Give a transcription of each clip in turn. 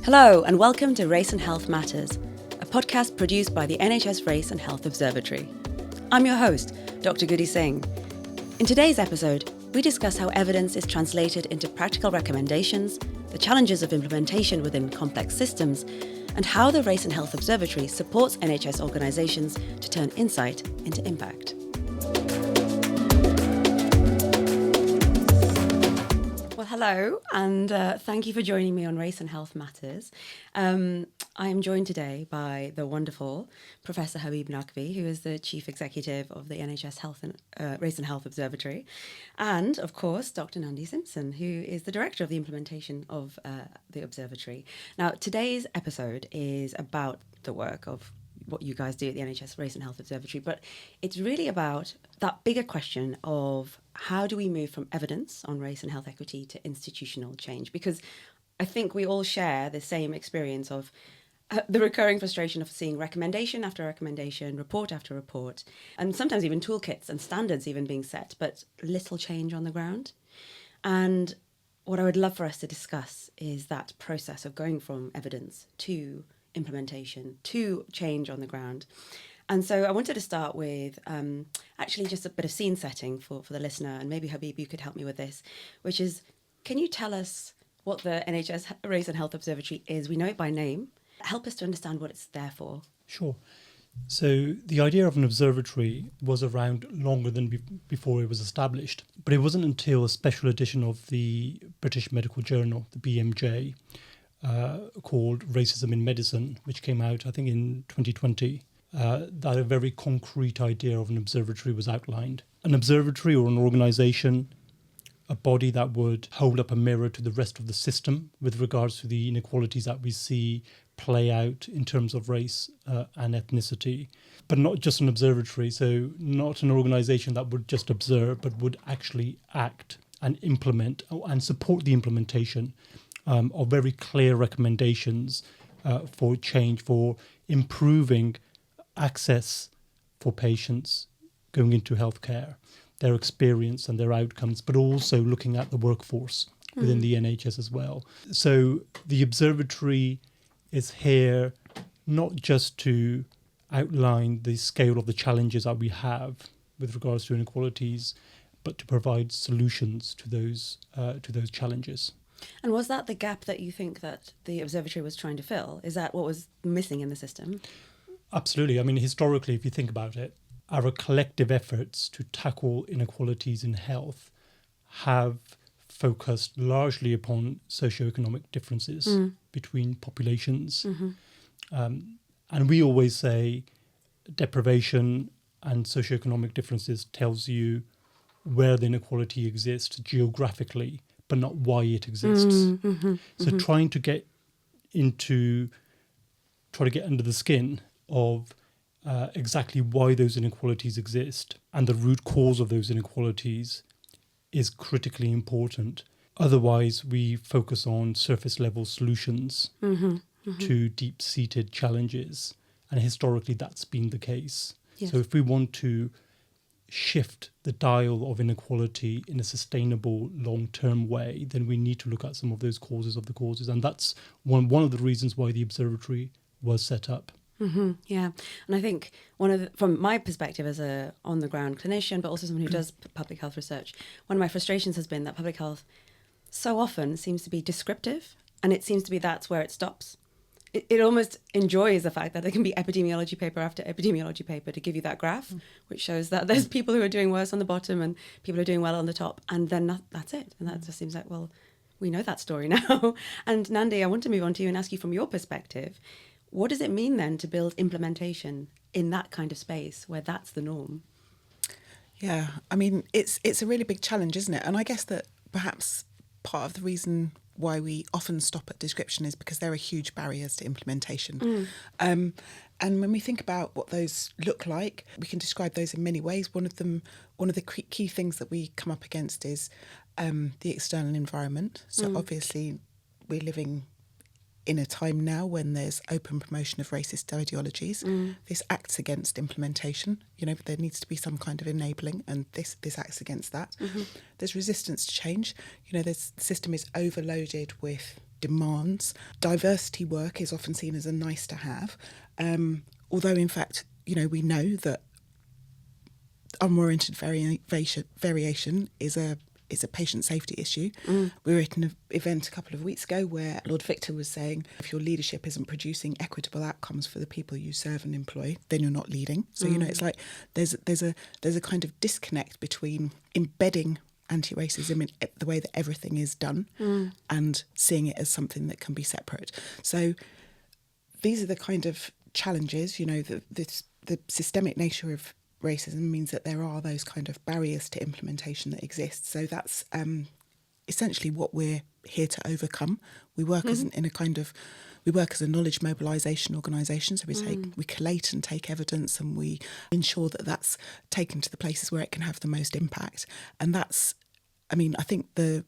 Hello and welcome to Race and Health Matters, a podcast produced by the NHS Race and Health Observatory. I'm your host, Dr. Guddi Singh. In today's episode, we discuss how evidence is translated into practical recommendations, the challenges of implementation within complex systems, and how the Race and Health Observatory supports NHS organisations to turn insight into impact. Well, hello, and thank you for joining me on Race and Health Matters. I am joined today by the wonderful Professor Habib Naqvi, who is the Chief Executive of the NHS Health and Race and Health Observatory, and, of course, Dr. Nandi Simpson, who is the Director of the implementation of the Observatory. Now, today's episode is about the work of what you guys do at the NHS Race and Health Observatory, but it's really about that bigger question of how do we move from evidence on race and health equity to institutional change? Because I think we all share the same experience of the recurring frustration of seeing recommendation after recommendation, report after report, and sometimes even toolkits and standards even being set, but little change on the ground. And what I would love for us to discuss is that process of going from evidence to implementation to change on the ground. And so I wanted to start with actually just a bit of scene setting for the listener, and maybe Habib, you could help me with this, which is, can you tell us what the NHS Race and Health Observatory is? We know it by name. Help us to understand what it's there for. Sure. So the idea of an observatory was around longer than before it was established, but it wasn't until a special edition of the British Medical Journal, the BMJ, called Racism in Medicine, which came out, I think, in 2020, that a very concrete idea of an observatory was outlined. An observatory or an organisation, a body that would hold up a mirror to the rest of the system with regards to the inequalities that we see play out in terms of race and ethnicity, but not just an observatory, so not an organisation that would just observe, but would actually act and implement and support the implementation of very clear recommendations for change, for improving access for patients going into healthcare, their experience and their outcomes, but also looking at the workforce within the NHS as well. So the observatory is here not just to outline the scale of the challenges that we have with regards to inequalities, but to provide solutions to those challenges. And was that the gap that you think that the observatory was trying to fill? Is that what was missing in the system? Absolutely. I mean, historically, if you think about it, our collective efforts to tackle inequalities in health have focused largely upon socioeconomic differences between populations. And we always say deprivation and socioeconomic differences tells you where the inequality exists geographically, but not why it exists. So trying to get under the skin of exactly why those inequalities exist and the root cause of those inequalities is critically important. Otherwise, we focus on surface level solutions to deep-seated challenges. And historically, that's been the case. Yes. So if we want to shift the dial of inequality in a sustainable long-term way, then we need to look at some of those causes of the causes. And that's one of the reasons why the observatory was set up. Yeah. And I think from my perspective as a on-the-ground clinician, but also someone who does public health research, one of my frustrations has been that public health so often seems to be descriptive, and it seems to be that's where it stops. It almost enjoys the fact that there can be epidemiology paper after epidemiology paper to give you that graph, which shows that there's people who are doing worse on the bottom and people who are doing well on the top, and then that's it. And that just seems like, well, we know that story now. And Nandi, I want to move on to you and ask you from your perspective, what does it mean then to build implementation in that kind of space where that's the norm? Yeah, I mean, it's a really big challenge, isn't it? And I guess that perhaps part of the reason why we often stop at description is because there are huge barriers to implementation. And when we think about what those look like, we can describe those in many ways. One of the key things that we come up against is the external environment. So obviously we're living in a time now when there's open promotion of racist ideologies. This acts against implementation. You know, there needs to be some kind of enabling, and this acts against that. There's resistance to change. You know, the system is overloaded with demands. Diversity work is often seen as a nice to have, although in fact, we know that unwarranted variation is a patient safety issue. We were at an event a couple of weeks ago where Lord Victor was saying, if your leadership isn't producing equitable outcomes for the people you serve and employ, then you're not leading. So it's like there's a kind of disconnect between embedding anti-racism in the way that everything is done and seeing it as something that can be separate. So these are the kind of challenges. The systemic nature of racism means that there are those kind of barriers to implementation that exist. So that's essentially what we're here to overcome. We work as a knowledge mobilisation organisation. So we collate and take evidence, and we ensure that that's taken to the places where it can have the most impact. And that's, I think to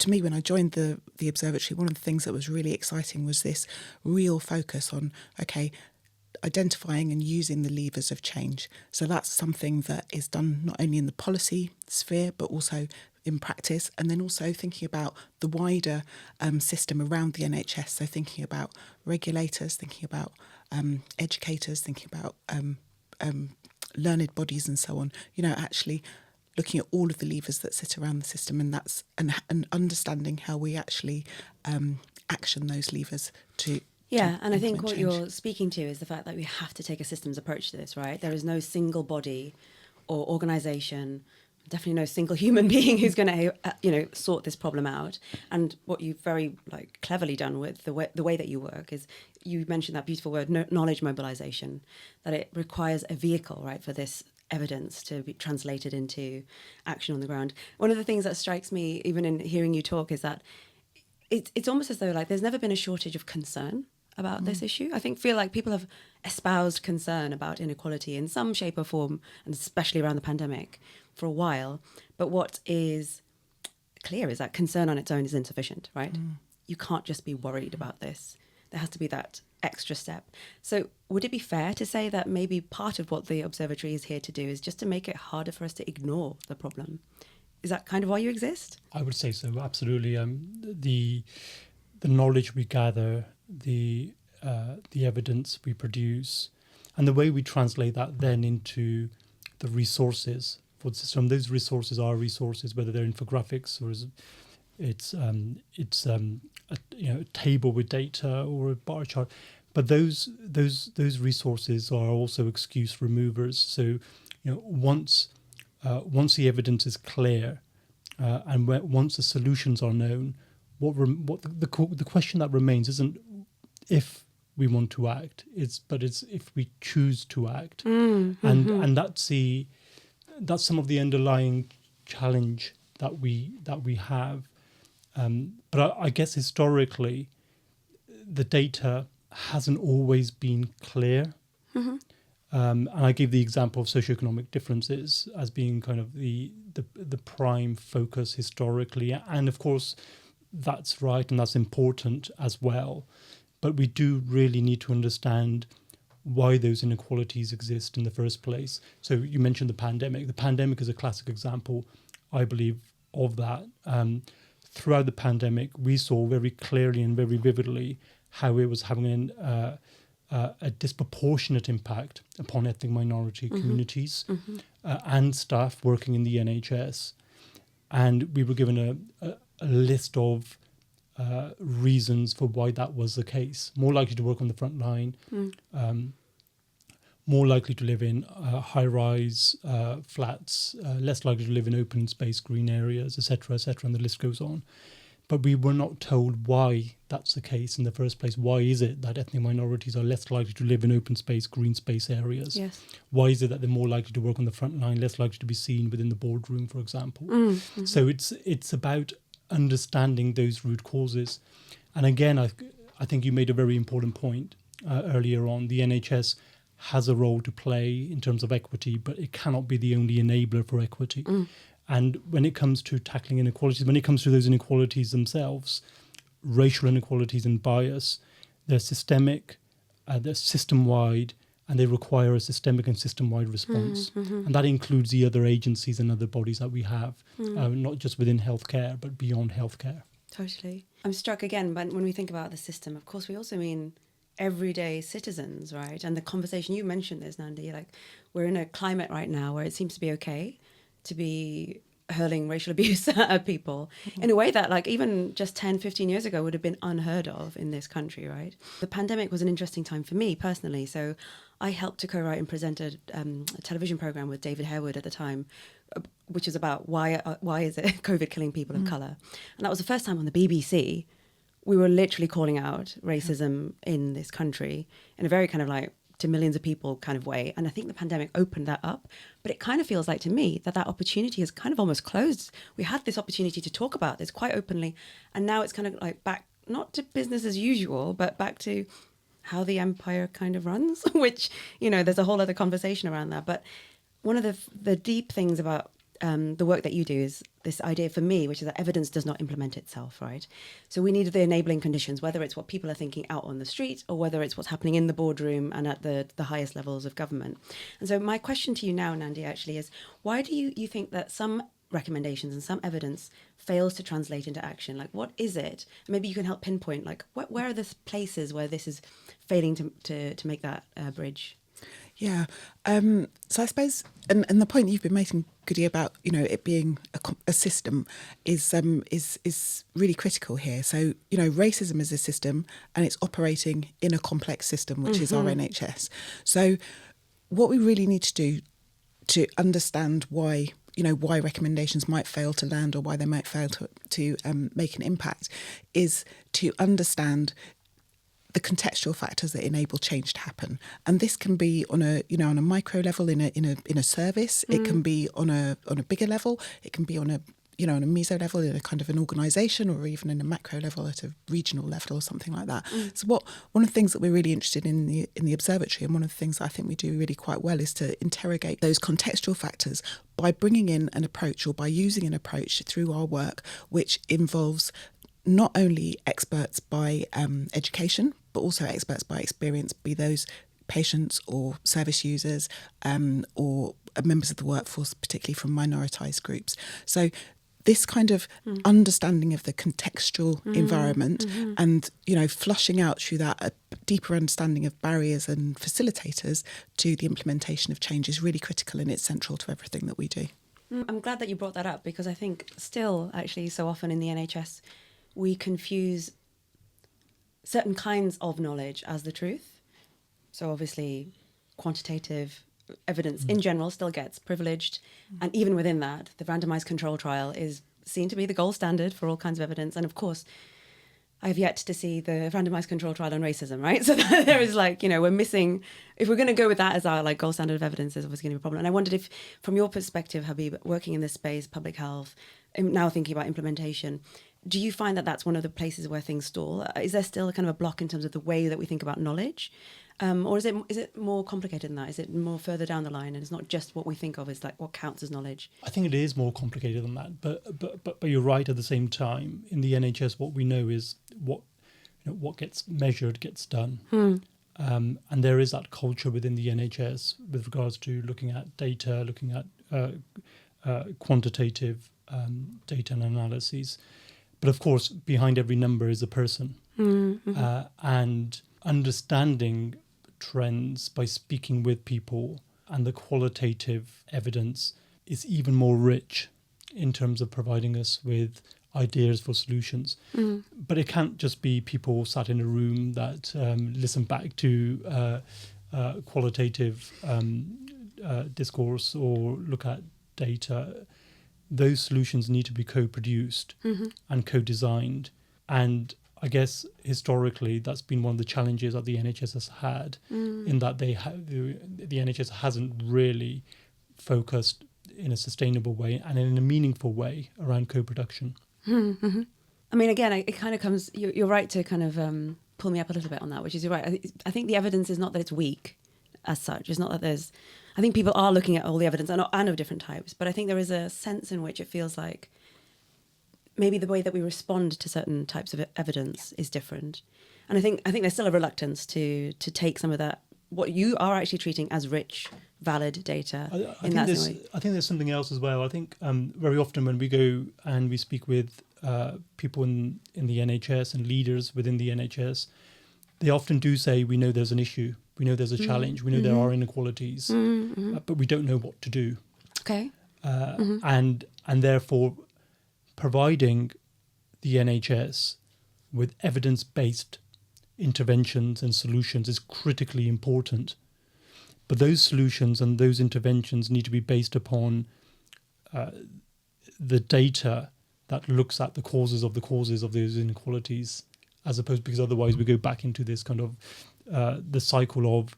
me, when I joined the Observatory, one of the things that was really exciting was this real focus on, identifying and using the levers of change. So that's something that is done not only in the policy sphere, but also in practice, and then also thinking about the wider system around the NHS. So thinking about regulators, thinking about educators, thinking about learned bodies and so on, actually looking at all of the levers that sit around the system, and understanding how we actually action those levers to and I think what change. you're speaking to is the fact that we have to take a systems approach to this, right? There is no single body or organisation, definitely no single human being who's going to, sort this problem out. And what you've very cleverly done with the way that you work is you mentioned that beautiful word, knowledge mobilisation, that it requires a vehicle, right, for this evidence to be translated into action on the ground. One of the things that strikes me, even in hearing you talk, is that it's almost as though there's never been a shortage of concern about this issue. I feel like people have espoused concern about inequality in some shape or form, and especially around the pandemic, for a while. But what is clear is that concern on its own is insufficient, right? You can't just be worried about this. There has to be that extra step. So would it be fair to say that maybe part of what the Observatory is here to do is just to make it harder for us to ignore the problem? Is that kind of why you exist? I would say so, absolutely. The knowledge we gather, the evidence we produce, and the way we translate that then into the resources for the system. Those resources are resources, whether they're infographics or it's a table with data or a bar chart. But those resources are also excuse removers. So once the evidence is clear and once the solutions are known, the question that remains isn't if we want to act, it's if we choose to act, and that's some of the underlying challenge that we have. But I guess historically, the data hasn't always been clear. And I give the example of socioeconomic differences as being kind of the prime focus historically, and of course that's right and that's important as well. But we do really need to understand why those inequalities exist in the first place. So you mentioned the pandemic. The pandemic is a classic example, I believe, of that. Throughout the pandemic, we saw very clearly and very vividly how it was having a disproportionate impact upon ethnic minority communities and staff working in the NHS. And we were given a list of reasons for why that was the case. More likely to work on the front line, more likely to live in high-rise flats, less likely to live in open space, green areas, etc., and the list goes on. But we were not told why that's the case in the first place. Why is it that ethnic minorities are less likely to live in open space, green space areas? Yes. Why is it that they're more likely to work on the front line, less likely to be seen within the boardroom, for example? So it's about understanding those root causes. And again, I think you made a very important point earlier on. The NHS has a role to play in terms of equity, but it cannot be the only enabler for equity. And when it comes to tackling inequalities, when it comes to those inequalities themselves, racial inequalities and bias, they're systemic, they're system-wide, and they require a systemic and system-wide response. And that includes the other agencies and other bodies that we have, not just within healthcare, but beyond healthcare. Totally. I'm struck again, but when we think about the system, of course, we also mean everyday citizens, right? And the conversation, you mentioned this, Nandi, like we're in a climate right now where it seems to be okay to be hurling racial abuse at people in a way that like even just 10, 15 years ago would have been unheard of in this country, right? The pandemic was an interesting time for me personally. So I helped to co-write and present a television program with David Harewood at the time, which is about why is it COVID killing people of colour? And that was the first time on the BBC we were literally calling out racism in this country in a very kind of like to millions of people kind of way. And I think the pandemic opened that up. But it kind of feels like to me that opportunity has kind of almost closed. We had this opportunity to talk about this quite openly. And now it's kind of like back, not to business as usual, but back to how the empire kind of runs, which, you know, there's a whole other conversation around that. But one of the deep things about the work that you do is this idea for me, which is that evidence does not implement itself, right? So we need the enabling conditions, whether it's what people are thinking out on the street or whether it's what's happening in the boardroom and at the highest levels of government. And so my question to you now, Nandi, actually is, why do you think that some recommendations and some evidence fails to translate into action? Like, what is it? Maybe you can help pinpoint, like, where are the places where this is failing to make that bridge? Yeah. So I suppose, and the point you've been making, Guddi, about, you know, it being a system is really critical here. So, you know, racism is a system and it's operating in a complex system, which is our NHS. So what we really need to do to understand why recommendations might fail to land or why they might fail to make an impact is to understand the contextual factors that enable change to happen. And this can be on a micro level in a service. It can be on a bigger level. It can be on a meso level in a kind of an organisation, or even in a macro level at a regional level or something like that. So one of the things that we're really interested in the Observatory, and one of the things I think we do really quite well, is to interrogate those contextual factors by bringing in an approach, or by using an approach through our work which involves not only experts by education, but also experts by experience, be those patients or service users or members of the workforce, particularly from minoritized groups. So this kind of understanding of the contextual environment and, you know, flushing out through that a deeper understanding of barriers and facilitators to the implementation of change is really critical, and it's central to everything that we do. I'm glad that you brought that up, because I think still actually so often in the NHS we confuse certain kinds of knowledge as the truth. So obviously quantitative evidence in general still gets privileged. And even within that, the randomized control trial is seen to be the gold standard for all kinds of evidence. And of course, I've yet to see the randomized control trial on racism, right? So there is like, you know, we're missing, if we're going to go with that as our like gold standard of evidence, there's obviously going to be a problem. And I wondered if, from your perspective, Habib, working in this space, public health, now thinking about implementation, do you find that that's one of the places where things stall? Is there still a kind of a block in terms of the way that we think about knowledge? Or is it more complicated than that? Is it more further down the line, and it's not just what we think of as like what counts as knowledge? I think it is more complicated than that, but you're right. At the same time, in the NHS, what we know is what gets measured gets done, and there is that culture within the NHS with regards to looking at data, looking at quantitative data and analyses. But of course, behind every number is a person, and understanding trends by speaking with people, and the qualitative evidence is even more rich in terms of providing us with ideas for solutions. But it can't just be people sat in a room that listen back to qualitative discourse or look at data. Those solutions need to be co-produced and co-designed. And I guess historically that's been one of the challenges that the NHS has had, in that the NHS hasn't really focused in a sustainable way and in a meaningful way around co-production. I mean, again, it kind of comes, you're right to kind of pull me up a little bit on that, which is you're right. I think the evidence is not that it's weak as such. It's not that there's, I think people are looking at all the evidence and of different types, but I think there is a sense in which it feels like maybe the way that we respond to certain types of evidence is different. And I think there's still a reluctance to take some of that, what you are actually treating as rich, valid data. I think there's something else as well. I think very often when we go and we speak with people in the NHS and leaders within the NHS, they often do say, we know there's an issue, we know there's a challenge, we know there are inequalities, but we don't know what to do. Okay. And therefore, providing the NHS with evidence-based interventions and solutions is critically important. But those solutions and those interventions need to be based upon the data that looks at the causes of those inequalities, as opposed, because otherwise we go back into this kind of the cycle of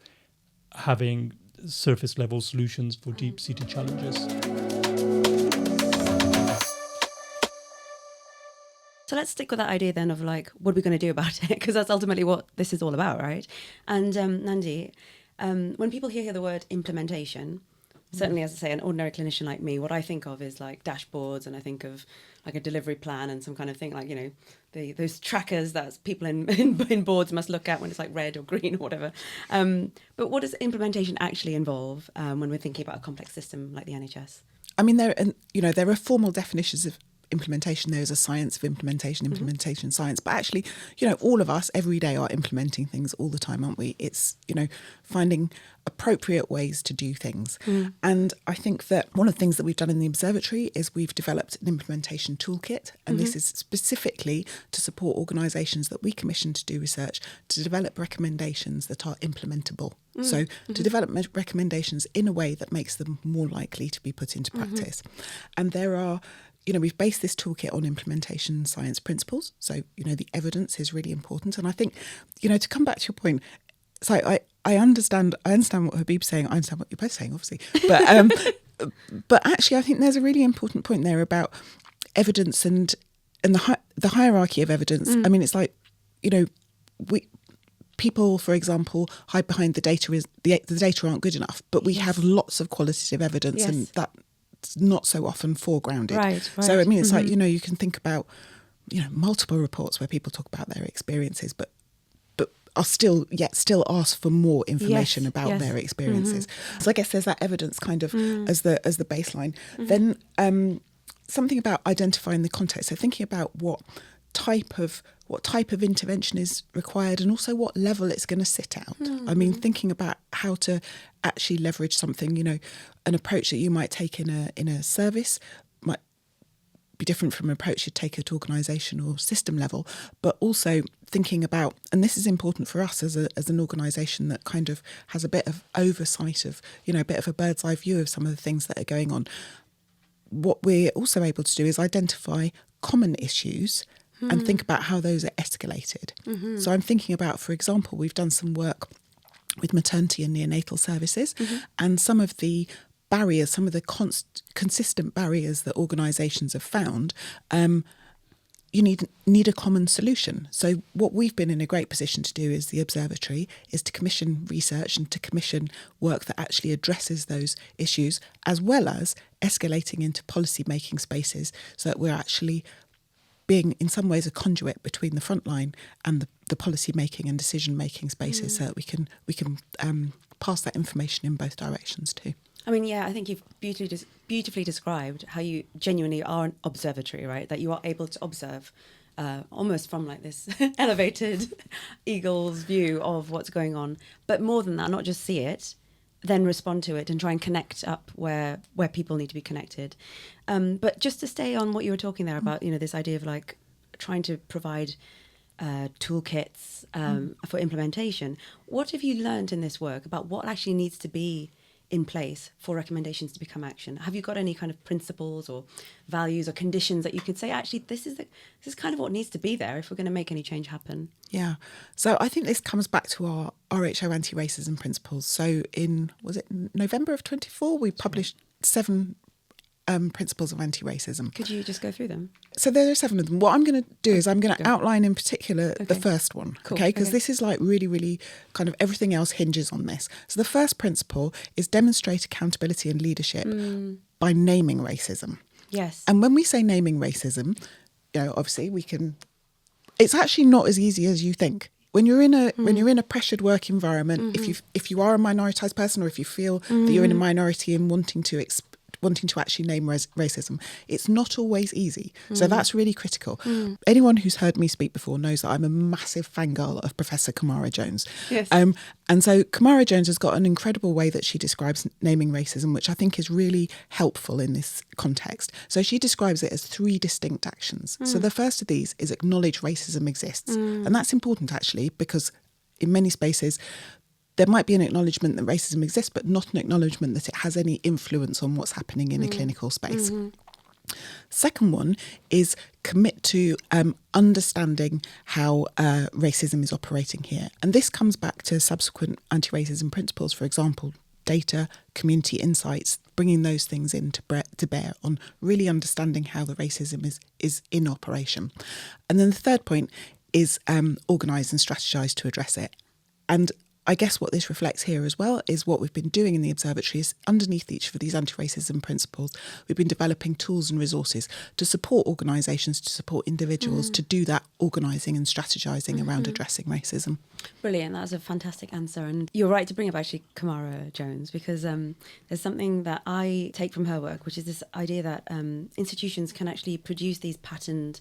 having surface level solutions for deep-seated challenges. So let's stick with that idea then of like, what are we going to do about it? Because that's ultimately what this is all about, right? And Nandi, when people hear the word implementation, certainly, as I say, an ordinary clinician like me, what I think of is like dashboards, and I think of like a delivery plan and some kind of thing like, you know, those trackers that people in boards must look at when it's like red or green or whatever. But what does implementation actually involve when we're thinking about a complex system like the NHS? I mean, there are formal definitions of implementation. There's a science of implementation science, but actually, you know, all of us every day are implementing things all the time, aren't we? It's, you know, finding appropriate ways to do things. And I think that one of the things that we've done in the Observatory is we've developed an implementation toolkit, and this is specifically to support organisations that we commission to do research to develop recommendations that are implementable. So to develop recommendations in a way that makes them more likely to be put into practice. And there are, you know, we've based this toolkit on implementation science principles. So, you know, the evidence is really important. And I think, you know, to come back to your point, so I understand what Habib's saying. I understand what you're both saying, obviously. But actually, I think there's a really important point there about evidence and the hierarchy of evidence. I mean, it's like, you know, people, for example, hide behind the data aren't good enough. But we have lots of qualitative evidence, and that's not so often foregrounded. Right. So, I mean, it's like, you know, you can think about, you know, multiple reports where people talk about their experiences, but are still ask for more information about their experiences. So I guess there's that evidence kind of as the baseline. Then something about identifying the context. So thinking about what type of intervention is required, and also what level it's going to sit at. I mean, thinking about how to actually leverage something, you know, an approach that you might take in a service might be different from an approach you'd take at organisation or system level, but also thinking about, and this is important for us as an organisation that kind of has a bit of oversight of, you know, a bit of a bird's eye view of some of the things that are going on. What we're also able to do is identify common issues and think about how those are escalated. So I'm thinking about, for example, we've done some work with maternity and neonatal services, and some of the barriers, some of the consistent barriers that organisations have found, you need a common solution. So what we've been in a great position to do as the Observatory is to commission research and to commission work that actually addresses those issues, as well as escalating into policy making spaces, so that we're actually being in some ways a conduit between the frontline and the policy making and decision making spaces, so that we can pass that information in both directions too. I mean, yeah, I think you've beautifully described how you genuinely are an observatory, right? That you are able to observe almost from like this elevated eagle's view of what's going on. But more than that, not just see it, then respond to it and try and connect up where people need to be connected. But just to stay on what you were talking there about, you know, this idea of like trying to provide toolkits for implementation. What have you learned in this work about what actually needs to be in place for recommendations to become action? Have you got any kind of principles or values or conditions that you could say, actually, this is kind of what needs to be there if we're going to make any change happen? Yeah. So I think this comes back to our RHO anti-racism principles. So was it November of 24, we published 7 principles of anti-racism. Could you just go through them? So there are 7 of them. What I'm going to do is I'm going to outline in particular the first one, Cool. okay? Because this is like really, really kind of everything else hinges on this. So the first principle is demonstrate accountability and leadership by naming racism. Yes. And when we say naming racism, you know, obviously it's actually not as easy as you think. When you're in a pressured work environment, if you are a minoritized person, or if you feel that you're in a minority and wanting to wanting to actually name racism, it's not always easy. So that's really critical. Anyone who's heard me speak before knows that I'm a massive fangirl of Professor Kamara Jones. Yes. And so Kamara Jones has got an incredible way that she describes naming racism, which I think is really helpful in this context. So she describes it as 3 distinct actions. So the first of these is acknowledge racism exists. And that's important, actually, because in many spaces, there might be an acknowledgement that racism exists, but not an acknowledgement that it has any influence on what's happening in a clinical space. Second one is commit to understanding how racism is operating here. And this comes back to subsequent anti-racism principles, for example, data, community insights, bringing those things to bear on really understanding how the racism is in operation. And then the third point is organise and strategise to address it. And I guess what this reflects here as well is what we've been doing in the Observatory is underneath each of these anti-racism principles, we've been developing tools and resources to support organisations, to support individuals, to do that organising and strategising around addressing racism. Brilliant. That was a fantastic answer. And you're right to bring up actually Kamara Jones, because there's something that I take from her work, which is this idea that institutions can actually produce these patterned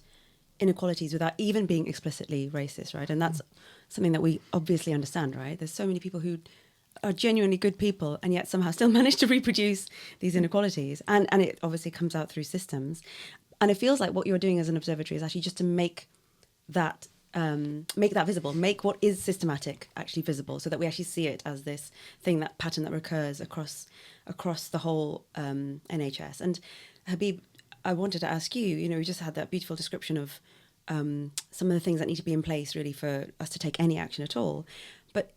inequalities without even being explicitly racist, right? And that's something that we obviously understand, right? There's so many people who are genuinely good people and yet somehow still manage to reproduce these inequalities. And it obviously comes out through systems. And it feels like what you're doing as an observatory is actually just to make that visible, make what is systematic actually visible, so that we actually see it as this thing, that pattern that recurs across the whole NHS. And Habib, I wanted to ask you, we just had that beautiful description of some of the things that need to be in place really for us to take any action at all. But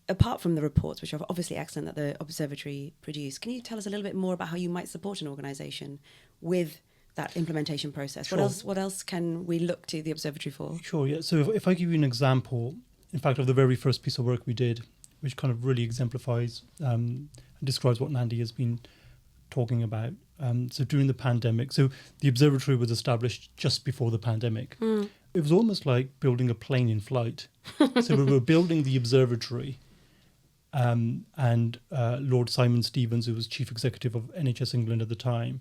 apart from the reports, which are obviously excellent that the Observatory produced, can you tell us a little bit more about how you might support an organisation with that implementation process? Sure. What else can we look to the Observatory for? Sure, yeah. So if I give you an example, in fact, of the very first piece of work we did, which kind of really exemplifies and describes what Nandi has been talking about. So during the pandemic, so the Observatory was established just before the pandemic. It was almost like building a plane in flight. So we were building the Observatory, and Lord Simon Stevens, who was Chief Executive of NHS England at the time,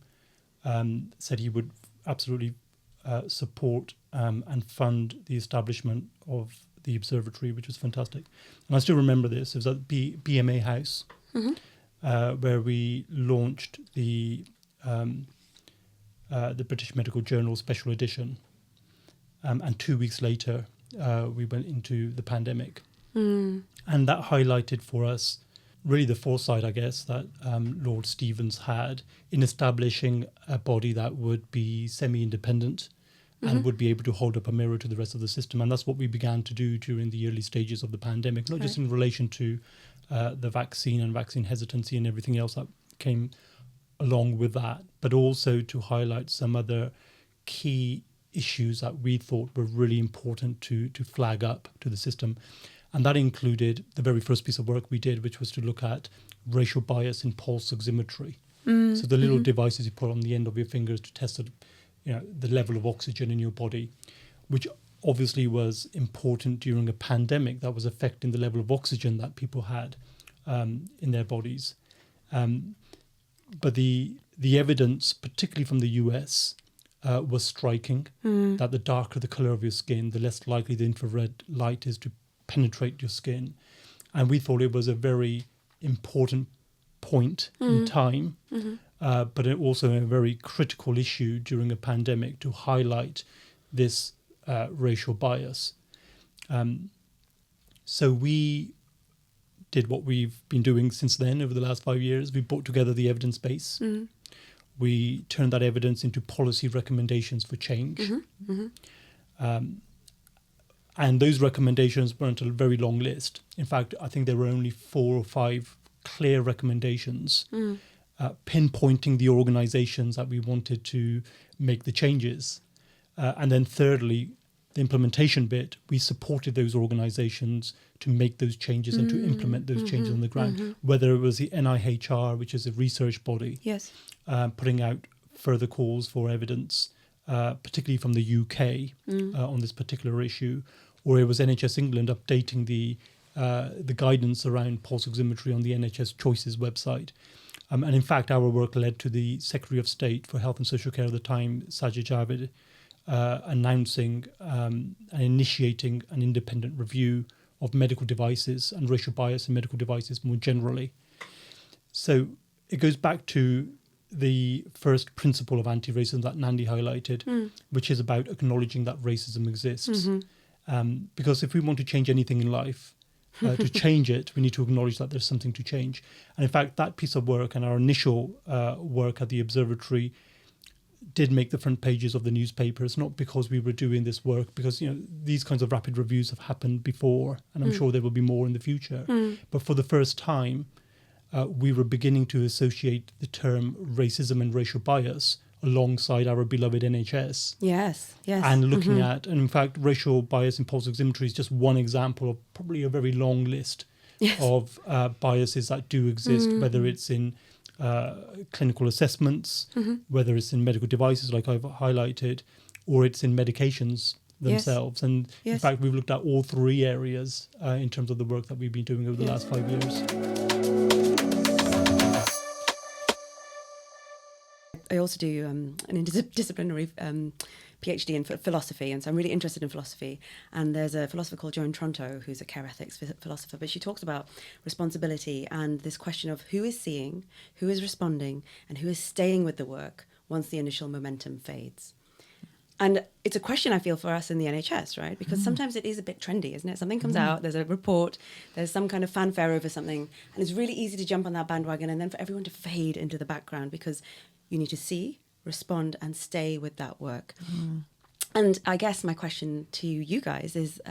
said he would absolutely support and fund the establishment of the Observatory, which was fantastic. And I still remember this. It was at BMA House, where we launched the British Medical Journal Special Edition. And 2 weeks later, we went into the pandemic. And that highlighted for us really the foresight, I guess, that Lord Stevens had in establishing a body that would be semi-independent and would be able to hold up a mirror to the rest of the system. And that's what we began to do during the early stages of the pandemic, not just in relation to the vaccine and vaccine hesitancy and everything else that came along with that, but also to highlight some other key issues that we thought were really important to flag up to the system. And that included the very first piece of work we did, which was to look at racial bias in pulse oximetry. So the little devices you put on the end of your fingers to test the level of oxygen in your body, which obviously was important during a pandemic that was affecting the level of oxygen that people had in their bodies. But the evidence, particularly from the US, was striking, that the darker the colour of your skin, the less likely the infrared light is to penetrate your skin. And we thought it was a very important point in time, but also a very critical issue during a pandemic to highlight this racial bias. So we did what we've been doing since then over the last 5 years. We brought together the evidence base. We turned that evidence into policy recommendations for change. And those recommendations weren't a very long list. In fact, I think there were only 4 or 5 clear recommendations, pinpointing the organizations that we wanted to make the changes. And then thirdly, the implementation bit, we supported those organizations to make those changes and to implement those changes on the ground, whether it was the NIHR, which is a research body, putting out further calls for evidence, particularly from the UK on this particular issue, or it was NHS England updating the guidance around pulse oximetry on the NHS Choices website. And in fact, our work led to the Secretary of State for Health and Social Care at the time, Sajid Javid, announcing and initiating an independent review of medical devices and racial bias in medical devices more generally. So it goes back to the first principle of anti-racism that Nandi highlighted, which is about acknowledging that racism exists. Because if we want to change anything in life, to change it, we need to acknowledge that there's something to change. And in fact, that piece of work and our initial work at the Observatory did make the front pages of the newspapers, not because we were doing this work, because these kinds of rapid reviews have happened before, and I'm sure there will be more in the future. But for the first time, we were beginning to associate the term racism and racial bias alongside our beloved NHS. Yes. And looking at, and in fact, racial bias in pulse oximetry is just one example of probably a very long list of biases that do exist, whether it's in clinical assessments, whether it's in medical devices like I've highlighted, or it's in medications themselves. And in fact, we've looked at all three areas in terms of the work that we've been doing over the last 5 years. I also do an interdisciplinary PhD in philosophy, and so I'm really interested in philosophy. And there's a philosopher called Joan Tronto, who's a care ethics philosopher, but she talks about responsibility and this question of who is seeing, who is responding, and who is staying with the work once the initial momentum fades. And it's a question I feel for us in the NHS, right? Because sometimes it is a bit trendy, isn't it? Something comes out, there's a report, there's some kind of fanfare over something, and it's really easy to jump on that bandwagon and then for everyone to fade into the background because you need to see, respond, and stay with that work. And I guess my question to you guys is,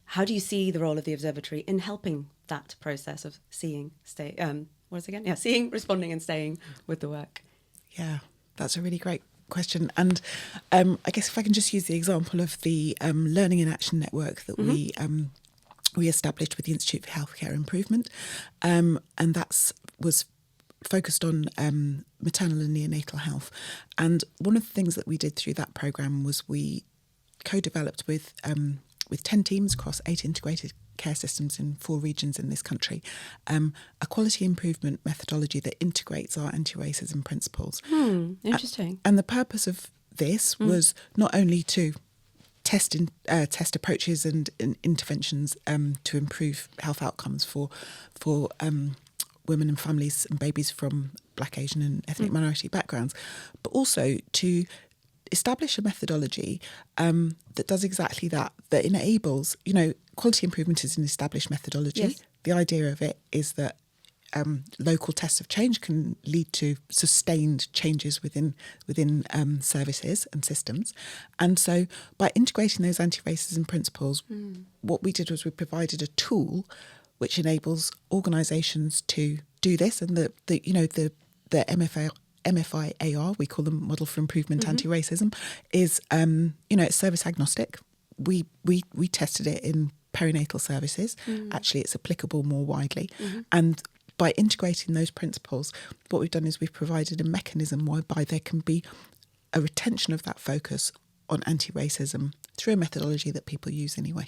how do you see the role of the Observatory in helping that process of seeing, seeing, responding, and staying with the work? Yeah, that's a really great question. And I guess if I can just use the example of the Learning in Action network that we established with the Institute for Healthcare Improvement, and was focused on maternal and neonatal health. And one of the things that we did through that programme was we co-developed with 10 teams across 8 integrated care systems in 4 regions in this country, a quality improvement methodology that integrates our anti-racism principles. Interesting. And the purpose of this was not only to test approaches and interventions to improve health outcomes for women and families and babies from Black, Asian and ethnic minority backgrounds, but also to establish a methodology that does exactly that enables, quality improvement is an established methodology. Yes. The idea of it is that local tests of change can lead to sustained changes within services and systems. And so by integrating those anti-racism principles, what we did was we provided a tool which enables organisations to do this, and the MFIAR, we call them Model for Improvement Anti-Racism, is it's service agnostic. We tested it in perinatal services. Actually, it's applicable more widely, and by integrating those principles, what we've done is we've provided a mechanism whereby there can be a retention of that focus on anti-racism through a methodology that people use anyway.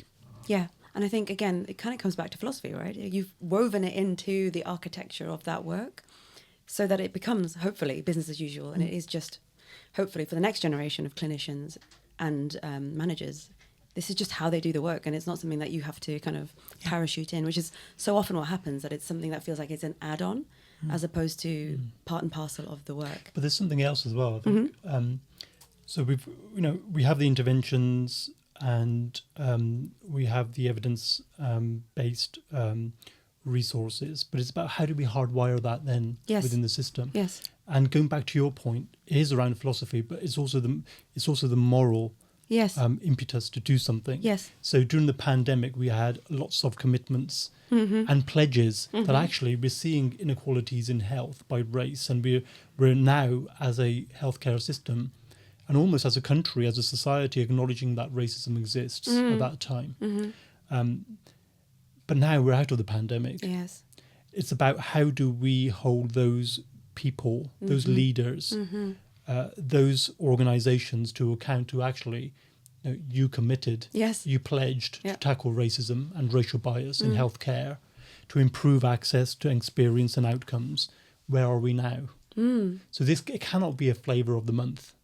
Yeah. And I think, again, it kind of comes back to philosophy, right? You've woven it into the architecture of that work so that it becomes, hopefully, business as usual. And it is just, hopefully, for the next generation of clinicians and managers, this is just how they do the work. And it's not something that you have to kind of parachute in, which is so often what happens, that it's something that feels like it's an add-on as opposed to part and parcel of the work. But there's something else as well, I think. So we have the interventions, and we have the evidence-based resources, but it's about how do we hardwire that then within the system. Yes. And going back to your point, it is around philosophy, but it's also the moral impetus to do something. Yes. So during the pandemic, we had lots of commitments and pledges that actually we're seeing inequalities in health by race, and we're now as a healthcare system, and almost as a country, as a society, acknowledging that racism exists at that time. But now we're out of the pandemic. Yes. It's about how do we hold those people, those leaders, those organisations to account to actually, you committed, you pledged to tackle racism and racial bias in healthcare, to improve access to experience and outcomes. where are we now? So it cannot be a flavour of the month.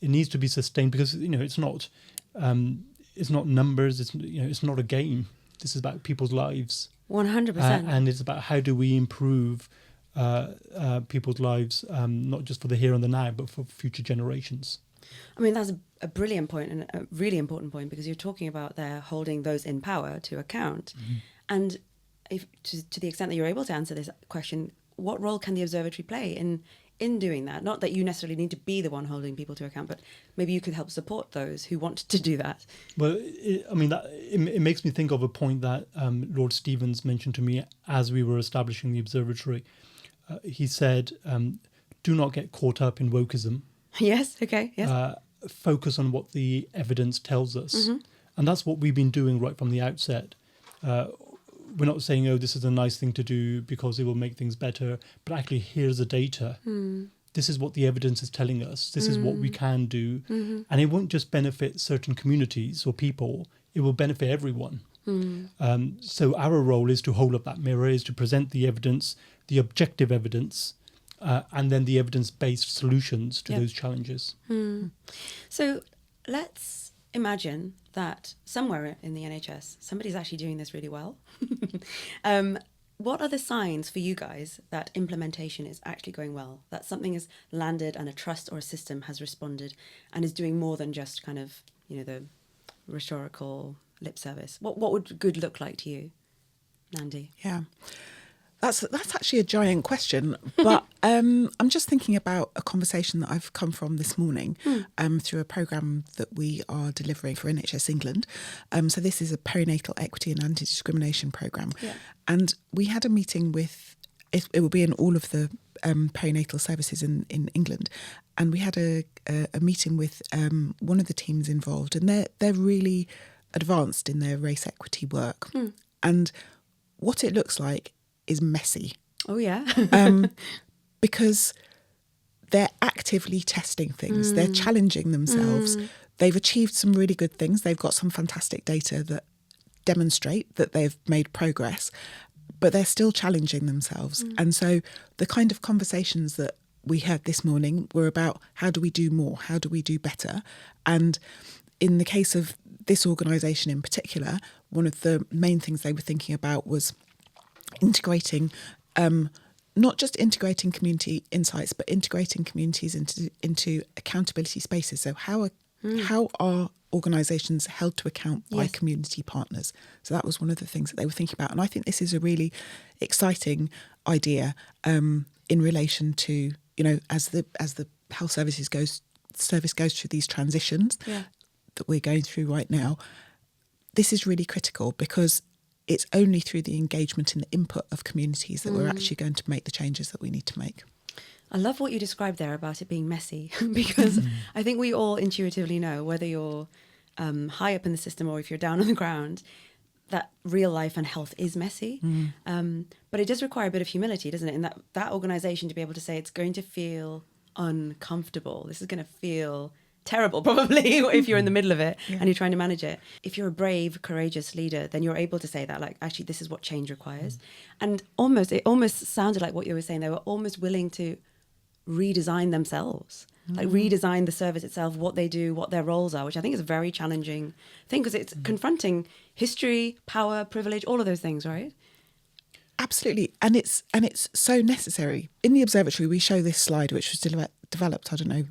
It needs to be sustained, because it's not numbers. It's not a game. This is about people's lives. 100%. And it's about how do we improve people's lives, not just for the here and the now, but for future generations. I mean, that's a brilliant point, and a really important point, because you're talking about they're holding those in power to account. And if to the extent that you're able to answer this question, what role can the Observatory play in doing that? Not that you necessarily need to be the one holding people to account, but maybe you could help support those who want to do that. Well, it makes me think of a point that Lord Stevens mentioned to me as we were establishing the Observatory. He said, do not get caught up in wokeism. Yes, okay, yes. Focus on what the evidence tells us. And that's what we've been doing right from the outset. We're not saying, oh, this is a nice thing to do because it will make things better, but actually here's the data. This is what the evidence is telling us. This is what we can do. And it won't just benefit certain communities or people, it will benefit everyone. So our role is to hold up that mirror, is to present the evidence, the objective evidence, and then the evidence-based solutions to those challenges. So let's imagine that somewhere in the NHS, somebody's actually doing this really well. What are the signs for you guys that implementation is actually going well, that something has landed and a trust or a system has responded and is doing more than just kind of, the rhetorical lip service? What would good look like to you, Nandi? Yeah. That's actually a giant question, but I'm just thinking about a conversation that I've come from this morning through a programme that we are delivering for NHS England. So this is a perinatal equity and anti-discrimination programme. Yeah. And we had a meeting with, it will be in all of the perinatal services in England. And we had a meeting with one of the teams involved, and they're really advanced in their race equity work. And what it looks like is messy. Oh, yeah. Because they're actively testing things. They're challenging themselves. They've achieved some really good things. They've got some fantastic data that demonstrate that they've made progress, but they're still challenging themselves. And so the kind of conversations that we had this morning were about how do we do more? How do we do better? And in the case of this organisation in particular, one of the main things they were thinking about was integrating, not just integrating community insights, but integrating communities into accountability spaces. So how are organisations held to account by community partners? So that was one of the things that they were thinking about. And I think this is a really exciting idea in relation to, as the health service goes through these transitions that we're going through right now. This is really critical because it's only through the engagement and the input of communities that we're actually going to make the changes that we need to make. I love what you described there about it being messy, because I think we all intuitively know, whether you're high up in the system or if you're down on the ground, that real life and health is messy. But it does require a bit of humility, doesn't it? In that organisation to be able to say it's going to feel uncomfortable. This is going to feel terrible, probably, if you're in the middle of it and you're trying to manage it. If you're a brave, courageous leader, then you're able to say that, like, actually, this is what change requires. And it almost sounded like what you were saying. They were almost willing to redesign themselves, like redesign the service itself, what they do, what their roles are, which I think is a very challenging thing, because it's confronting history, power, privilege, all of those things, right? Absolutely. And it's so necessary. In the Observatory, we show this slide, which was developed,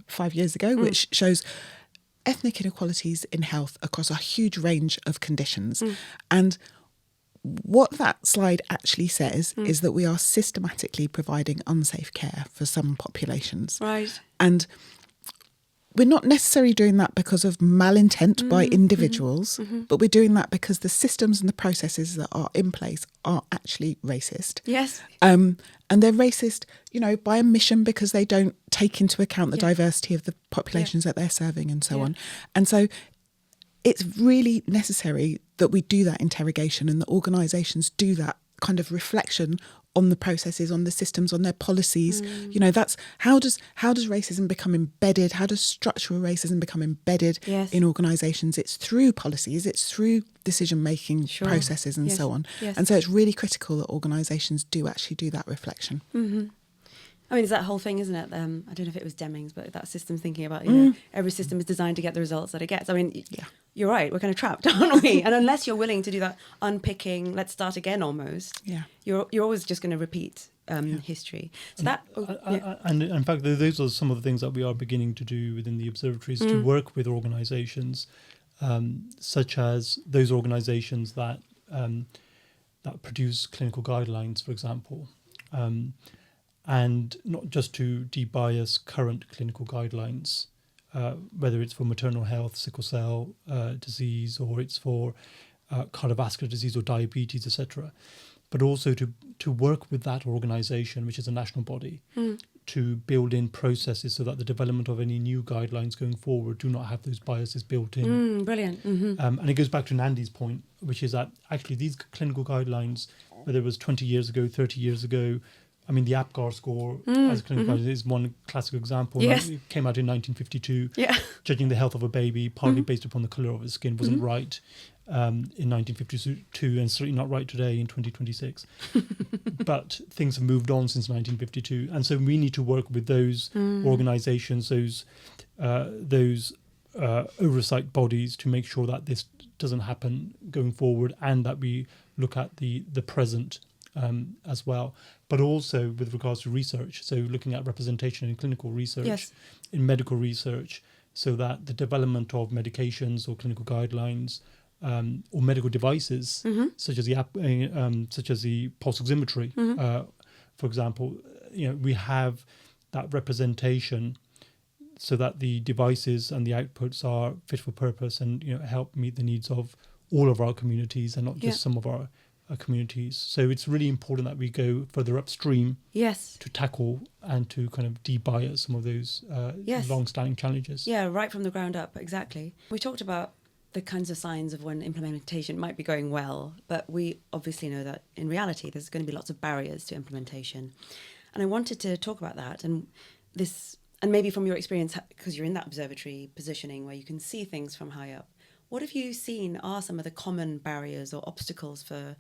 5 years ago, which shows ethnic inequalities in health across a huge range of conditions. And what that slide actually says is that we are systematically providing unsafe care for some populations. Right. And we're not necessarily doing that because of malintent by individuals, but we're doing that because the systems and the processes that are in place are actually racist. Yes. And they're racist, by omission, because they don't take into account the diversity of the populations that they're serving and so on. And so it's really necessary that we do that interrogation and that organisations do that kind of reflection on the processes, on the systems, on their policies. That's how does racism become embedded? How does structural racism become embedded in organisations? It's through policies, it's through decision-making processes and so on. And so it's really critical that organisations do actually do that reflection. I mean, it's that whole thing, isn't it? I don't know if it was Deming's, but that system thinking about, you know, every system is designed to get the results that it gets. I mean, you're right. We're kind of trapped, aren't we? And unless you're willing to do that unpicking, let's start again almost, you're always just going to repeat history. So and in fact, those are some of the things that we are beginning to do within the observatory, is to work with organisations such as those organisations that produce clinical guidelines, for example. And not just to de-bias current clinical guidelines, whether it's for maternal health, sickle cell disease, or it's for cardiovascular disease or diabetes, etc., but also to work with that organisation, which is a national body, to build in processes so that the development of any new guidelines going forward do not have those biases built in. Brilliant. And it goes back to Nandi's point, which is that actually these clinical guidelines, whether it was 20 years ago, 30 years ago, I mean, the APGAR score as a clinical guideline is one classic example. Yes. It came out in 1952. Yeah. Judging the health of a baby partly based upon the colour of his skin wasn't right in 1952, and certainly not right today in 2026. But things have moved on since 1952, and so we need to work with those organisations, those oversight bodies, to make sure that this doesn't happen going forward, and that we look at the present as well, but also with regards to research. So looking at representation in clinical research, in medical research, so that the development of medications or clinical guidelines or medical devices, such as the pulse oximetry, for example, you know, we have that representation so that the devices and the outputs are fit for purpose and, you know, help meet the needs of all of our communities and not just some of our communities. So it's really important that we go further upstream to tackle and to kind of de-bias some of those long-standing challenges. Yeah, right from the ground up, exactly. We talked about the kinds of signs of when implementation might be going well, but we obviously know that in reality there's going to be lots of barriers to implementation. And I wanted to talk about that and this, and maybe from your experience, because you're in that observatory positioning where you can see things from high up. What have you seen are some of the common barriers or obstacles for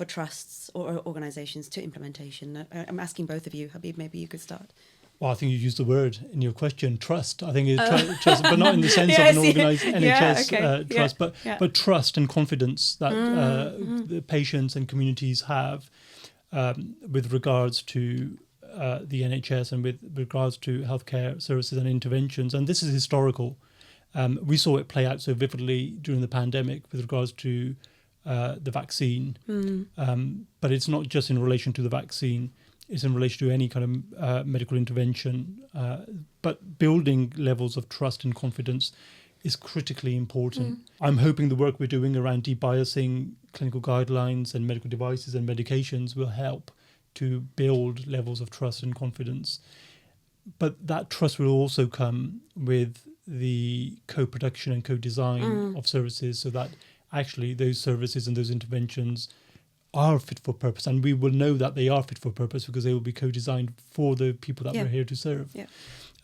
trusts or organisations to implementation? I'm asking both of you. Habib, maybe you could start. Well, I think you used the word in your question, trust. I think it's trust, but not in the sense of an organised NHS trust, but trust and confidence that the patients and communities have with regards to the NHS and with regards to healthcare services and interventions. And this is historical. We saw it play out so vividly during the pandemic with regards to the vaccine. But it's not just in relation to the vaccine. It's in relation to any kind of medical intervention. But building levels of trust and confidence is critically important. I'm hoping the work we're doing around de-biasing clinical guidelines and medical devices and medications will help to build levels of trust and confidence. But that trust will also come with the co-production and co-design of services, so that actually those services and those interventions are fit for purpose, and we will know that they are fit for purpose because they will be co-designed for the people that we're here to serve.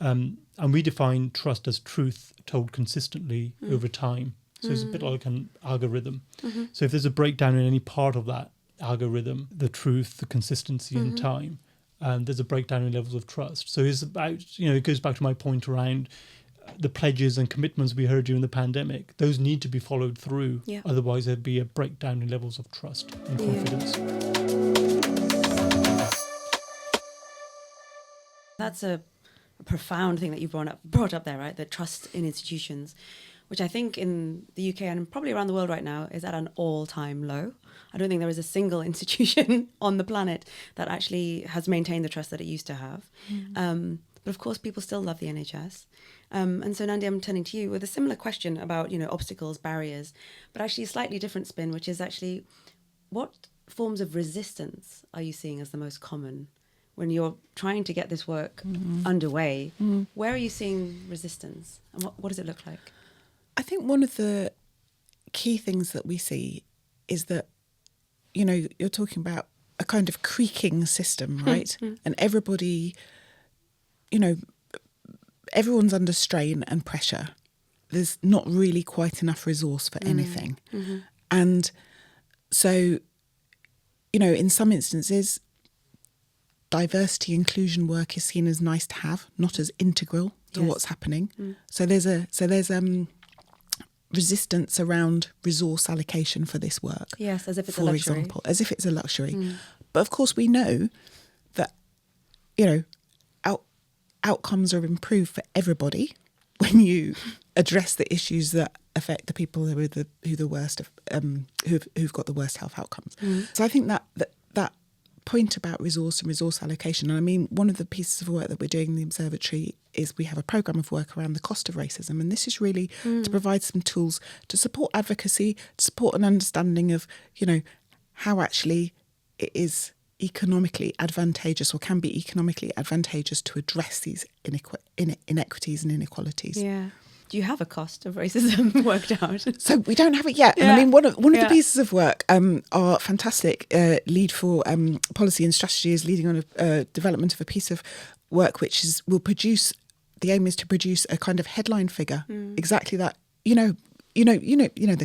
And we define trust as truth told consistently over time. So it's a bit like an algorithm. So if there's a breakdown in any part of that algorithm, the truth, the consistency in time, there's a breakdown in levels of trust. So it's about, you know, it goes back to my point around the pledges and commitments we heard during the pandemic. Those need to be followed through. Otherwise there'd be a breakdown in levels of trust and confidence. That's a profound thing that you brought up there, right? The trust in institutions, which I think in the UK and probably around the world right now is at an all-time low. I don't think there is a single institution on the planet that actually has maintained the trust that it used to have. But of course, people still love the NHS. And so, Nandi, I'm turning to you with a similar question about, you know, obstacles, barriers, but actually a slightly different spin, which is actually what forms of resistance are you seeing as the most common when you're trying to get this work underway? Where are you seeing resistance and what does it look like? I think one of the key things that we see is that, you know, you're talking about a kind of creaking system, right? And everybody, you know, everyone's under strain and pressure. There's not really quite enough resource for anything. And so, you know, in some instances, diversity inclusion work is seen as nice to have, not as integral to what's happening. So there's resistance around resource allocation for this work. Yes, as if it's a for luxury. example, as if it's a luxury. But of course, we know that outcomes are improved for everybody when you address the issues that affect the people who've got the worst health outcomes. So I think that point about resource and resource allocation, and I mean, one of the pieces of work that we're doing in the Observatory is we have a programme of work around the cost of racism, and this is really to provide some tools to support advocacy, to support an understanding of, how actually it is economically advantageous or can be economically advantageous to address these inequities and inequalities. Yeah. Do you have a cost of racism worked out? So we don't have it yet. Yeah. And I mean, one of the pieces of work, our fantastic lead for policy and strategy is leading on a development of a piece of work which the aim is to produce a kind of headline figure, exactly that, the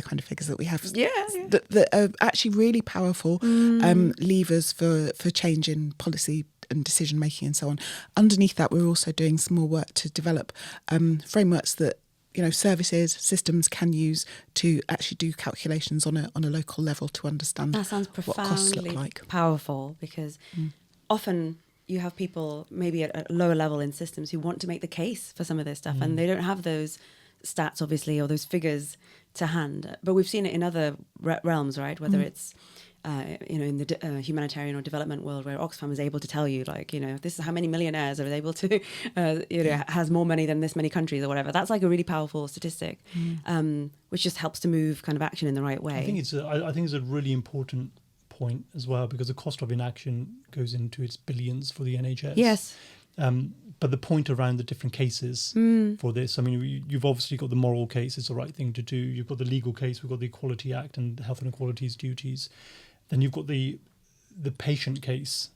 kind of figures that we have that are actually really powerful levers for change in policy and decision making and so on. Underneath that, we're also doing some more work to develop frameworks that services, systems can use to actually do calculations on a local level to understand that sounds what costs look profoundly like. Powerful, because often you have people maybe at a lower level in systems who want to make the case for some of this stuff, and they don't have those stats, obviously, or those figures to hand. But we've seen it in other realms, right? Whether it's in the humanitarian or development world, where Oxfam is able to tell you, this is how many millionaires are able to, has more money than this many countries or whatever. That's like a really powerful statistic, which just helps to move kind of action in the right way. I think it's a really important point as well, because the cost of inaction goes into its billions for the NHS. Yes. But the point around the different cases for this, I mean, you've obviously got the moral case, it's the right thing to do. You've got the legal case, we've got the Equality Act and Health Inequalities duties. Then you've got the patient case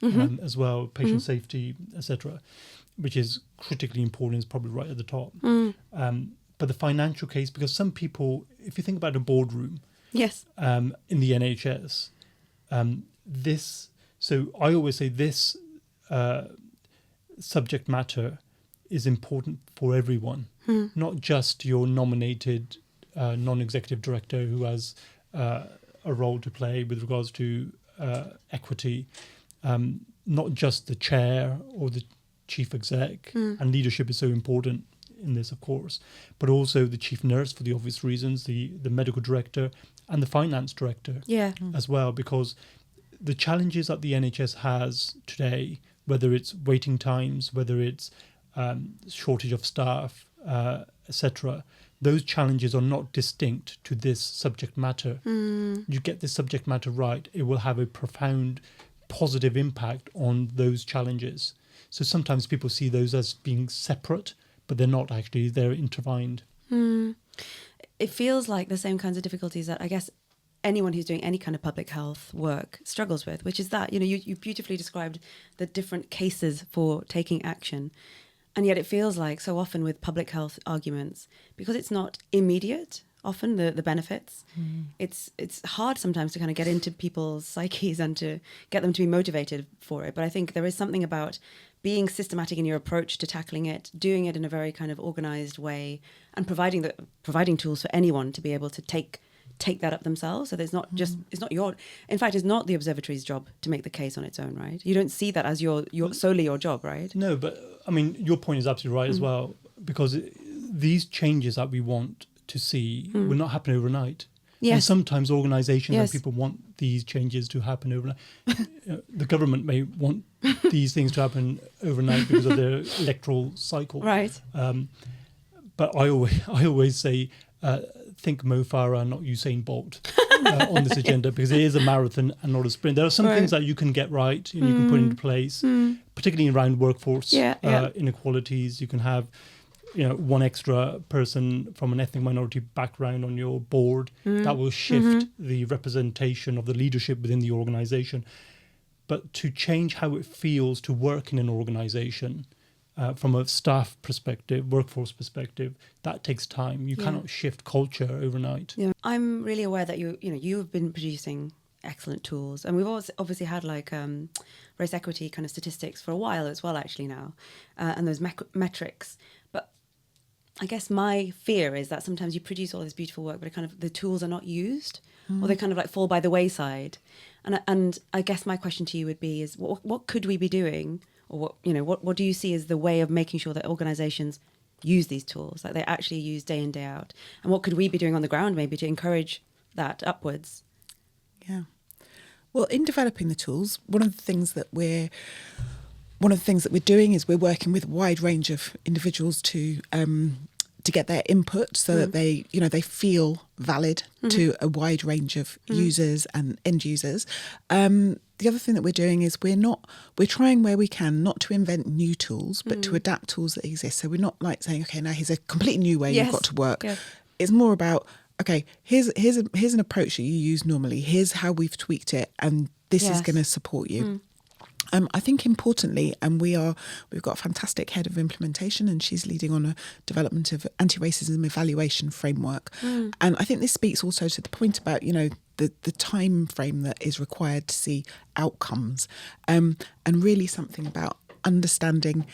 as well, patient safety, etc., which is critically important, is probably right at the top. But the financial case, because some people, if you think about a boardroom Yes. In the NHS, so I always say this subject matter is important for everyone, not just your nominated non-executive director who has a role to play with regards to equity, not just the chair or the chief exec, and leadership is so important in this, of course, but also the chief nurse for the obvious reasons, the medical director and the finance director as well, because the challenges that the NHS has today, whether it's waiting times, whether it's shortage of staff, etc., those challenges are not distinct to this subject matter. You get this subject matter right, it will have a profound positive impact on those challenges. So sometimes people see those as being separate, but they're not actually, they're intertwined. It feels like the same kinds of difficulties that I guess anyone who's doing any kind of public health work struggles with, which is that, you beautifully described the different cases for taking action. And yet it feels like so often with public health arguments, because it's not immediate, often the benefits, it's hard sometimes to kind of get into people's psyches and to get them to be motivated for it. But I think there is something about being systematic in your approach to tackling it, doing it in a very kind of organized way, and providing tools for anyone to be able to take that up themselves. So there's not just, it's not the Observatory's job to make the case on its own, right? You don't see that as your solely your job, right? No, but I mean, your point is absolutely right as well, because these changes that we want to see will not happen overnight. Yes. And sometimes organisations and people want these changes to happen overnight. The government may want these things to happen overnight because of their electoral cycle. Right. But I always say, think Mo Farah, not Usain Bolt, on this agenda, because it is a marathon and not a sprint. There are some things that you can get right and you can put into place, particularly around workforce inequalities. You can have, one extra person from an ethnic minority background on your board. That will shift the representation of the leadership within the organisation. But to change how it feels to work in an organisation, from a staff perspective, workforce perspective, that takes time. You cannot shift culture overnight. Yeah. I'm really aware that you've been producing excellent tools. And we've also obviously had like race equity kind of statistics for a while as well, actually now, and those metrics. But I guess my fear is that sometimes you produce all this beautiful work, but it kind of the tools are not used, or they kind of like fall by the wayside. And I guess my question to you would be: is what could we be doing, or what do you see as the way of making sure that organisations use these tools, like they actually use day in, day out, and what could we be doing on the ground maybe to encourage that upwards? Yeah. Well, in developing the tools, one of the things that we're doing is we're working with a wide range of individuals to get their input so that they feel valid to a wide range of users and end users. The other thing that we're doing is we're trying where we can not to invent new tools, but to adapt tools that exist. So we're not like saying, okay, now here's a completely new way you've got to work. Yeah. It's more about, okay, here's an approach that you use normally. Here's how we've tweaked it, and this is going to support you. I think importantly, and we've got a fantastic head of implementation, and she's leading on a development of anti-racism evaluation framework. And I think this speaks also to the point about, the time frame that is required to see outcomes, and really something about understanding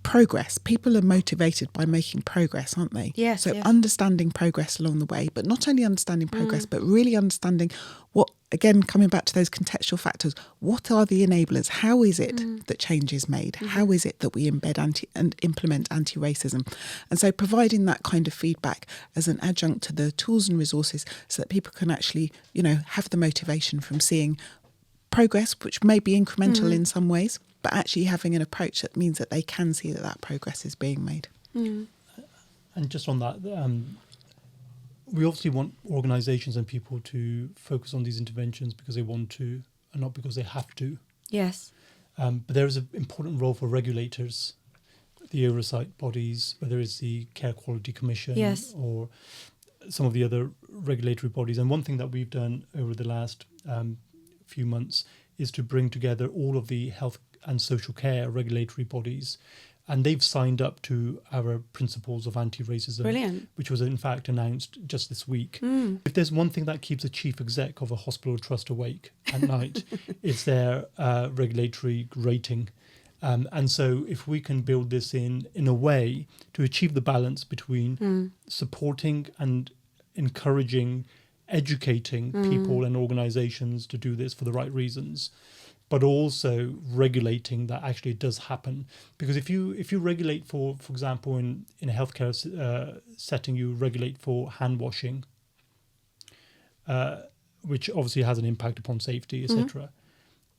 progress. People are motivated by making progress, aren't they? Yes. So understanding progress along the way, but not only understanding progress, but really understanding what, again, coming back to those contextual factors, what are the enablers? How is it that change is made? How is it that we embed and implement anti-racism? And so providing that kind of feedback as an adjunct to the tools and resources so that people can actually, have the motivation from seeing progress, which may be incremental in some ways, but actually having an approach that means that they can see that progress is being made. And just on that, we obviously want organisations and people to focus on these interventions because they want to and not because they have to. Yes. But there is an important role for regulators, the oversight bodies, whether it's the Care Quality Commission or some of the other regulatory bodies. And one thing that we've done over the last few months is to bring together all of the health and social care regulatory bodies, and they've signed up to our principles of anti-racism. Brilliant. Which was in fact announced just this week. If there's one thing that keeps a chief exec of a hospital trust awake at night, it's their regulatory rating. And so if we can build this in a way to achieve the balance between supporting and encouraging, educating people and organizations to do this for the right reasons, but also regulating that actually it does happen. Because if you regulate for example, in a healthcare setting, you regulate for hand washing, which obviously has an impact upon safety, etc.,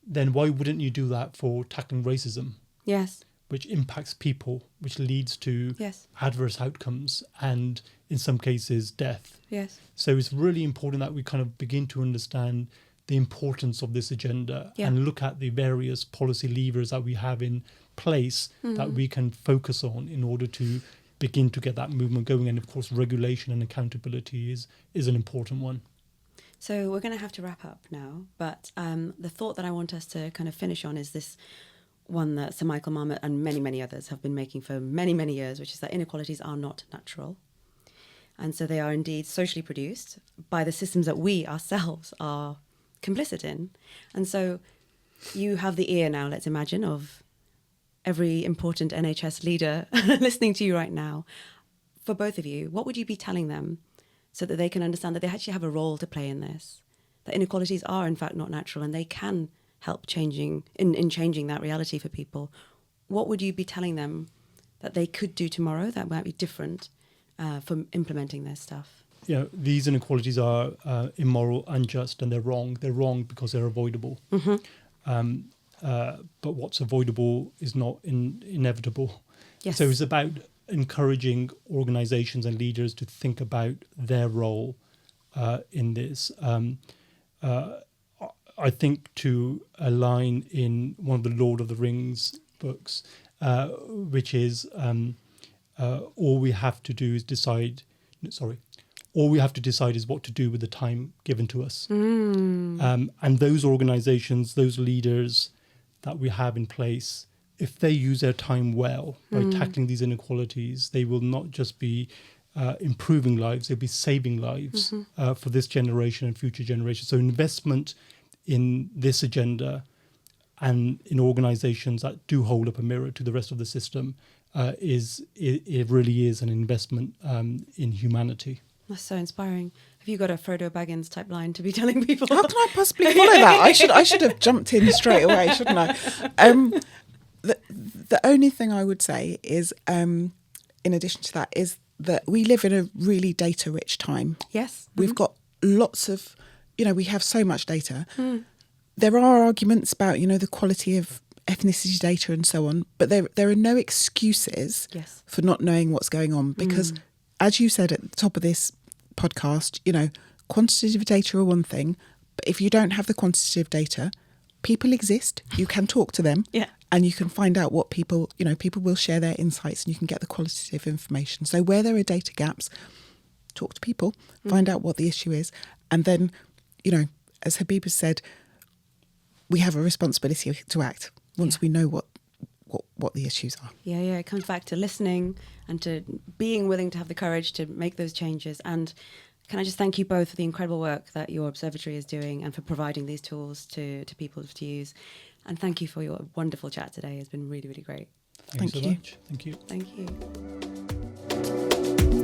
then why wouldn't you do that for tackling racism? Yes. Which impacts people, which leads to adverse outcomes and in some cases death. Yes. So it's really important that we kind of begin to understand the importance of this agenda and look at the various policy levers that we have in place that we can focus on in order to begin to get that movement going. And of course, regulation and accountability is an important one. So we're going to have to wrap up now, but the thought that I want us to kind of finish on is this one that Sir Michael Marmot and many, many others have been making for many, many years, which is that inequalities are not natural. And so they are indeed socially produced by the systems that we ourselves are complicit in. And so you have the ear now, let's imagine, of every important NHS leader listening to you right now. For both of you, what would you be telling them so that they can understand that they actually have a role to play in this, that inequalities are in fact not natural and they can help changing that reality for people? What would you be telling them that they could do tomorrow that might be different from implementing this stuff? These inequalities are immoral, unjust, and they're wrong. They're wrong because they're avoidable. But what's avoidable is not inevitable. Yes. So it's about encouraging organisations and leaders to think about their role in this. I think to a line in one of the Lord of the Rings books, which is all we have to do is decide. All we have to decide is what to do with the time given to us. And those organisations, those leaders that we have in place, if they use their time well by tackling these inequalities, they will not just be improving lives, it'll be saving lives for this generation and future generations. So investment in this agenda and in organisations that do hold up a mirror to the rest of the system it really is an investment in humanity. That's so inspiring. Have you got a Frodo Baggins type line to be telling people? How can I possibly follow that? I should have jumped in straight away, shouldn't I? The only thing I would say is, in addition to that, is that we live in a really data-rich time. Yes. We've got lots of, we have so much data. There are arguments about, the quality of ethnicity data and so on, but there are no excuses for not knowing what's going on because, as you said at the top of this podcast, quantitative data are one thing, but if you don't have the quantitative data, people exist, you can talk to them, and you can find out what people will share their insights and you can get the qualitative information. So where there are data gaps, talk to people, find out what the issue is, and then, as Habib has said, we have a responsibility to act once we know what the issues are. Yeah, it comes back to listening and to being willing to have the courage to make those changes. And can I just thank you both for the incredible work that your observatory is doing and for providing these tools to people to use. And thank you for your wonderful chat today. It's been really, really great. Thanks so much. Thank you. Thank you.